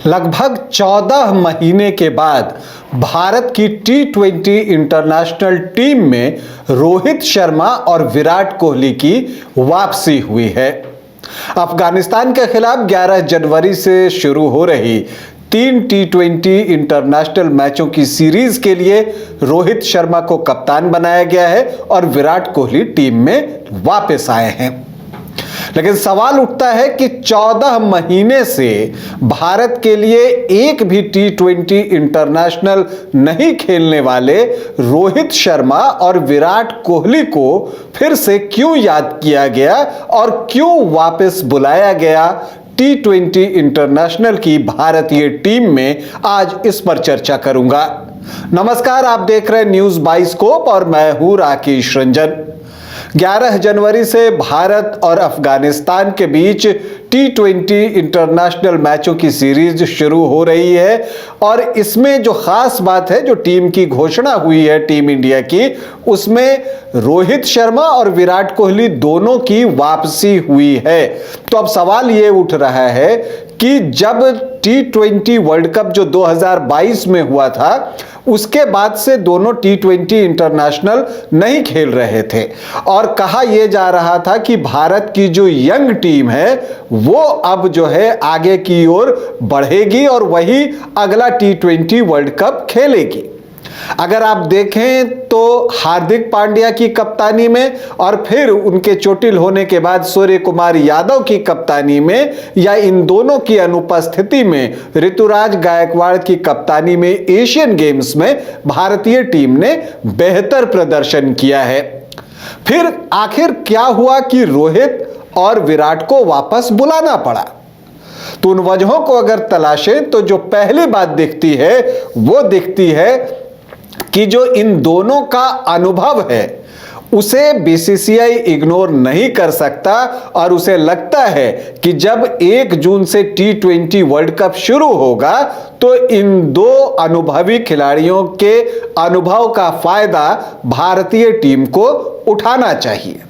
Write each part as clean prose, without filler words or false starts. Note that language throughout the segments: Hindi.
लगभग 14 महीने के बाद भारत की T20 इंटरनेशनल टीम में रोहित शर्मा और विराट कोहली की वापसी हुई है। अफगानिस्तान के खिलाफ 11 जनवरी से शुरू हो रही 3 T20 इंटरनेशनल मैचों की सीरीज के लिए रोहित शर्मा को कप्तान बनाया गया है और विराट कोहली टीम में वापस आए हैं। लेकिन सवाल उठता है कि 14 महीने से भारत के लिए एक भी T20 इंटरनेशनल नहीं खेलने वाले रोहित शर्मा और विराट कोहली को फिर से क्यों याद किया गया और क्यों वापस बुलाया गया T20 इंटरनेशनल की भारतीय टीम में। आज इस पर चर्चा करूंगा। नमस्कार, आप देख रहे हैं न्यूज बाइस्कोप और मैं हूं राकेश रंजन। 11 जनवरी से भारत और अफगानिस्तान के बीच T20 इंटरनेशनल मैचों की सीरीज शुरू हो रही है और इसमें जो खास बात है, जो टीम की घोषणा हुई है टीम इंडिया की, उसमें रोहित शर्मा और विराट कोहली दोनों की वापसी हुई है। तो अब सवाल यह उठ रहा है कि जब T20 वर्ल्ड कप जो 2022 में हुआ था, उसके बाद से दोनों T20 इंटरनेशनल नहीं खेल रहे थे और कहा यह जा रहा था कि भारत की जो यंग टीम है वो अब जो है आगे की ओर बढ़ेगी और वही अगला T20 वर्ल्ड कप खेलेगी। अगर आप देखें तो हार्दिक पांड्या की कप्तानी में और फिर उनके चोटिल होने के बाद सूर्य कुमार यादव की कप्तानी में या इन दोनों की अनुपस्थिति में ऋतुराज गायकवाड़ की कप्तानी में एशियन गेम्स में भारतीय टीम ने बेहतर प्रदर्शन किया है। फिर आखिर क्या हुआ कि रोहित और विराट को वापस बुलाना पड़ा? तो उन वजहों को अगर तलाशें तो जो पहली बात दिखती है वो दिखती है कि जो इन दोनों का अनुभव है उसे बीसीसीआई इग्नोर नहीं कर सकता और उसे लगता है कि जब 1 जून से T20 वर्ल्ड कप शुरू होगा तो इन दो अनुभवी खिलाड़ियों के अनुभव का फायदा भारतीय टीम को उठाना चाहिए।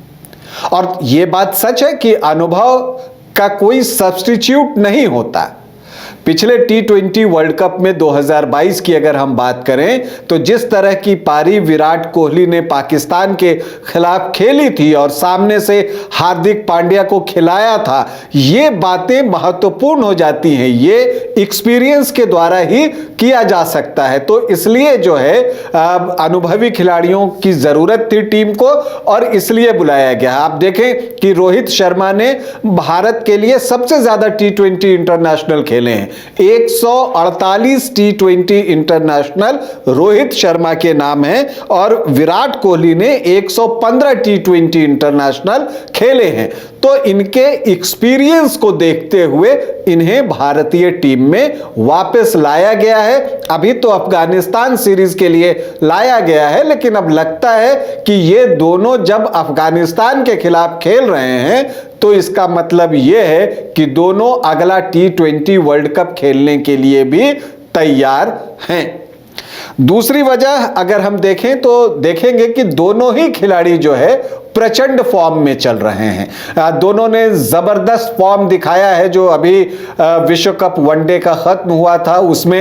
और यह बात सच है कि अनुभव का कोई सब्स्टिट्यूट नहीं होता। पिछले T20 वर्ल्ड कप में 2022 की अगर हम बात करें तो जिस तरह की पारी विराट कोहली ने पाकिस्तान के खिलाफ खेली थी और सामने से हार्दिक पांड्या को खिलाया था, ये बातें महत्वपूर्ण हो जाती हैं। ये एक्सपीरियंस के द्वारा ही किया जा सकता है। तो इसलिए जो है अनुभवी खिलाड़ियों की जरूरत थी टीम को और इसलिए बुलाया गया। आप देखें कि रोहित शर्मा ने भारत के लिए सबसे ज्यादा T20 इंटरनेशनल खेले हैं। 148 T20 इंटरनेशनल रोहित शर्मा के नाम है और विराट कोहली ने 115 T20 इंटरनेशनल खेले हैं। तो इनके एक्सपीरियंस को देखते हुए इन्हें भारतीय टीम में वापस लाया गया है। अभी तो अफगानिस्तान सीरीज के लिए लाया गया है, लेकिन अब लगता है कि ये दोनों जब अफगानिस्तान के खिलाफ खेल रहे हैं तो इसका मतलब यह है कि दोनों अगला T20 वर्ल्ड कप खेलने के लिए भी तैयार हैं। दूसरी वजह अगर हम देखें तो देखेंगे कि दोनों ही खिलाड़ी जो है प्रचंड फॉर्म में चल रहे हैं। दोनों ने जबरदस्त फॉर्म दिखाया है। जो अभी विश्व कप वनडे का खत्म हुआ था उसमें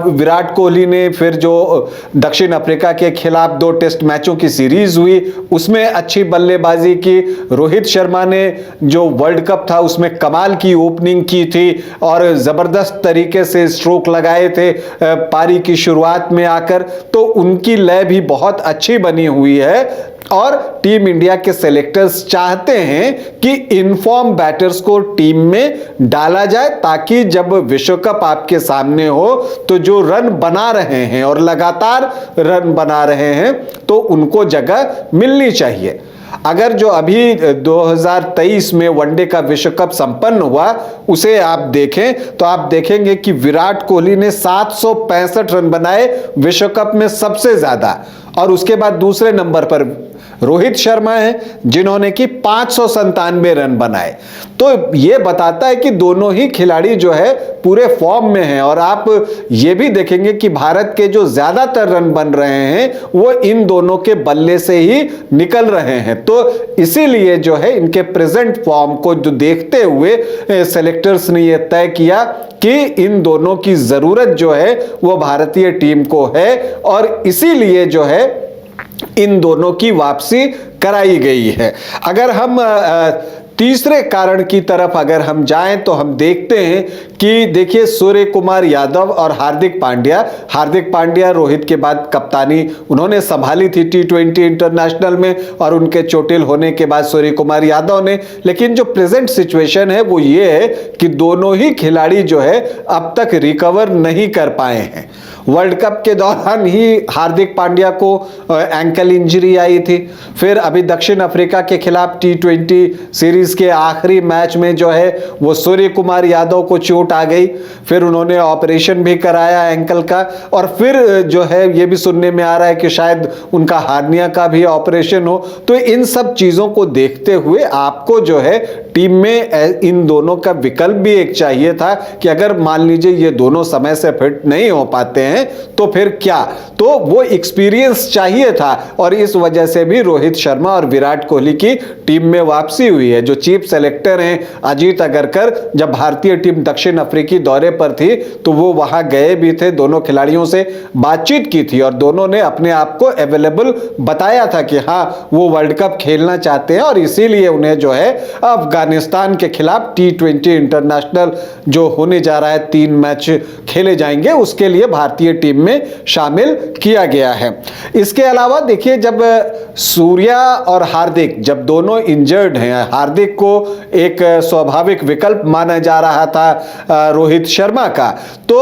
विराट कोहली ने, फिर जो दक्षिण अफ्रीका के खिलाफ 2 टेस्ट मैचों की सीरीज हुई उसमें अच्छी बल्लेबाजी की। रोहित शर्मा ने जो वर्ल्ड कप था उसमें कमाल की ओपनिंग की थी और जबरदस्त तरीके से स्ट्रोक लगाए थे पारी की शुरुआत में आकर। तो उनकी लय भी बहुत अच्छी बनी हुई है और टीम इंडिया के सेलेक्टर्स चाहते हैं कि इनफॉर्म बैटर्स को टीम में डाला जाए ताकि जब विश्व कप आपके सामने हो तो जो रन बना रहे हैं और लगातार रन बना रहे हैं तो उनको जगह मिलनी चाहिए। अगर जो अभी 2023 में वनडे का विश्व कप संपन्न हुआ उसे आप देखें तो आप देखेंगे कि विराट कोहली ने 765 रन बनाए, विश्व कप में सबसे ज्यादा, और उसके बाद दूसरे नंबर पर रोहित शर्मा हैं जिन्होंने कि 597 रन बनाए। तो ये बताता है कि दोनों ही खिलाड़ी जो है पूरे फॉर्म में हैं। और आप ये भी देखेंगे कि भारत के जो ज्यादातर रन बन रहे हैं वो इन दोनों के बल्ले से ही निकल रहे हैं। तो इसीलिए जो है इनके प्रेजेंट फॉर्म को जो देखते हुए सेलेक्टर्स ने यह तय किया कि इन दोनों की जरूरत जो है वो भारतीय टीम को है, और इसीलिए जो है इन दोनों की वापसी कराई गई है। अगर हम तीसरे कारण की तरफ अगर हम जाएं तो हम देखते हैं कि देखिए सूर्य कुमार यादव और हार्दिक पांड्या रोहित के बाद कप्तानी उन्होंने संभाली थी T20 इंटरनेशनल में, और उनके चोटिल होने के बाद सूर्य कुमार यादव ने। लेकिन जो प्रेजेंट सिचुएशन है वो ये है कि दोनों ही खिलाड़ी जो है अब तक रिकवर नहीं कर पाए हैं। वर्ल्ड कप के दौरान ही हार्दिक पांड्या को एंकल इंजरी आई थी, फिर अभी दक्षिण अफ्रीका के खिलाफ T20 सीरीज के आखिरी मैच में जो है वो सूर्य कुमार यादव को चोट आ गई, फिर उन्होंने ऑपरेशन भी कराया एंकल का, और फिर जो है ये भी सुनने में आ रहा है कि शायद उनका हार्निया का भी ऑपरेशन हो। तो इन सब चीजों को देखते हुए आपको जो है टीम में इन दोनों का विकल्प भी एक चाहिए था कि अगर मान लीजिए ये दोनों समय से फिट नहीं हो पाते हैं तो फिर क्या, तो वो एक्सपीरियंस चाहिए था। और इस वजह से भी रोहित शर्मा और विराट कोहली की टीम में वापसी हुई है। जो चीफ सेलेक्टर हैं अजीत अगरकर, जब भारतीय टीम दक्षिण अफ्रीकी दौरे पर थी तो वो वहां गए भी थे, दोनों खिलाड़ियों से बातचीत की थी और दोनों ने अपने आप को अवेलेबल बताया था कि हाँ वो वर्ल्ड कप खेलना चाहते हैं, और इसीलिए उन्हें जो है अफगानिस्तान के खिलाफ T20 इंटरनेशनल जो होने जा रहा है 3 मैच खेले जाएंगे उसके लिए भारतीय टीम में शामिल किया गया है। इसके अलावा देखिए जब सूर्या और हार्दिक जब दोनों इंजर्ड हैं, हार्दिक को एक स्वाभाविक विकल्प माना जा रहा था रोहित शर्मा का, तो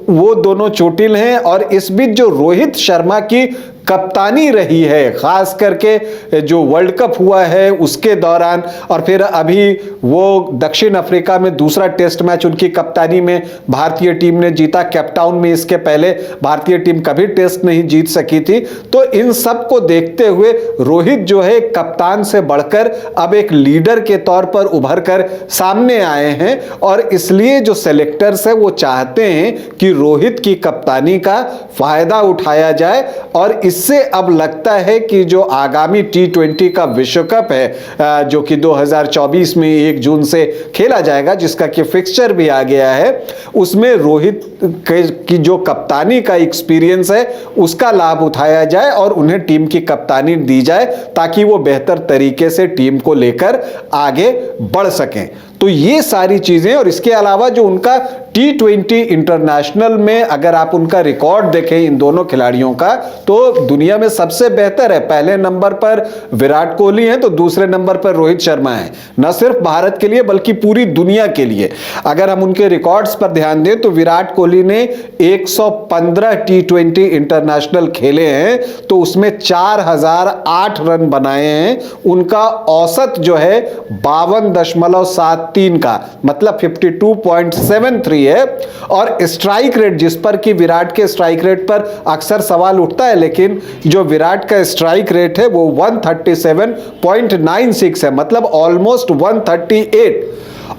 वो दोनों चोटिल हैं, और इस बीच जो रोहित शर्मा की कप्तानी रही है खास करके जो वर्ल्ड कप हुआ है उसके दौरान, और फिर अभी वो दक्षिण अफ्रीका में दूसरा टेस्ट मैच उनकी कप्तानी में भारतीय टीम ने जीता, केपटाउन में इसके पहले भारतीय टीम कभी टेस्ट नहीं जीत सकी थी। तो इन सब को देखते हुए रोहित जो है कप्तान से बढ़कर अब एक लीडर के तौर पर उभर कर सामने आए हैं, और इसलिए जो सेलेक्टर्स है वो चाहते हैं कि रोहित की कप्तानी का फायदा उठाया जाए। और इससे अब लगता है कि जो आगामी T20 का विश्व कप है जो कि 2024 में 1 जून से खेला जाएगा, जिसका कि फिक्सचर भी आ गया है, उसमें रोहित की जो कप्तानी का एक्सपीरियंस है उसका लाभ उठाया जाए और उन्हें टीम की कप्तानी दी जाए ताकि वो बेहतर तरीके से टीम को लेकर आगे बढ़ सकें। तो ये सारी चीजें, और इसके अलावा जो उनका T20 इंटरनेशनल में अगर आप उनका रिकॉर्ड देखें इन दोनों खिलाड़ियों का, तो दुनिया में सबसे बेहतर है। पहले नंबर पर विराट कोहली हैं तो दूसरे नंबर पर रोहित शर्मा हैं, न सिर्फ भारत के लिए बल्कि पूरी दुनिया के लिए। अगर हम उनके रिकॉर्ड्स पर ध्यान दें तो विराट कोहली ने 115 T20 इंटरनेशनल खेले हैं, तो उसमें 4008 रन बनाए हैं। उनका औसत जो है 52.73 का, मतलब 52.73 है। और स्ट्राइक रेट, जिस पर कि विराट के स्ट्राइक रेट पर अक्सर सवाल उठता है, लेकिन जो विराट का स्ट्राइक रेट है वो 137.96 है, मतलब ऑलमोस्ट 138।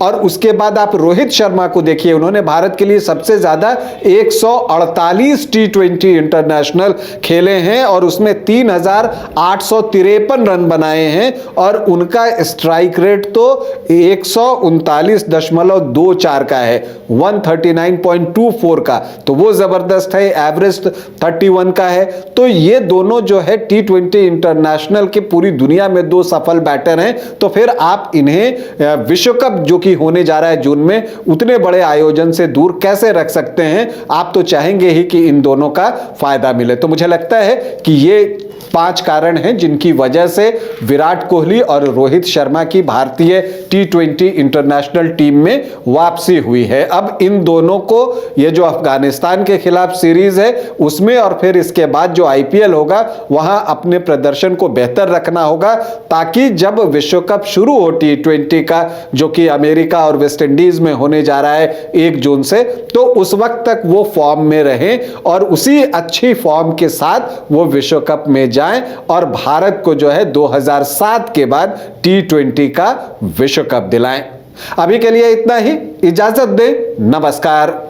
और उसके बाद आप रोहित शर्मा को देखिए, उन्होंने भारत के लिए सबसे ज्यादा 148 T20 इंटरनेशनल खेले हैं और उसमें 3853 रन बनाए हैं, और उनका स्ट्राइक रेट तो 139.24 का है, 139.24 का, तो वो जबरदस्त है। एवरेज 31 का है। तो ये दोनों जो है T20 इंटरनेशनल के पूरी दुनिया में 2 सफल बैटर हैं। तो फिर आप इन्हें विश्व कप जो कि होने जा रहा है जून में, उतने बड़े आयोजन से दूर कैसे रख सकते हैं? आप तो चाहेंगे ही कि इन दोनों का फायदा मिले। तो मुझे लगता है कि ये 5 कारण हैं जिनकी वजह से विराट कोहली और रोहित शर्मा की भारतीय T20 इंटरनेशनल टीम में वापसी हुई है। अब इन दोनों को ये जो अफगानिस्तान के खिलाफ सीरीज है उसमें, और फिर इसके बाद जो IPL होगा वहां अपने प्रदर्शन को बेहतर रखना होगा, ताकि जब विश्व कप शुरू हो T20 का, जो कि अमेरिका और वेस्ट इंडीज में होने जा रहा है 1 जून से, तो उस वक्त तक वो फॉर्म में रहें और उसी अच्छी फॉर्म के साथ वो विश्व कप में करने जाएं और भारत को जो है 2007 के बाद T20 का विश्व कप दिलाएं। अभी के लिए इतना ही, इजाजत दें, नमस्कार।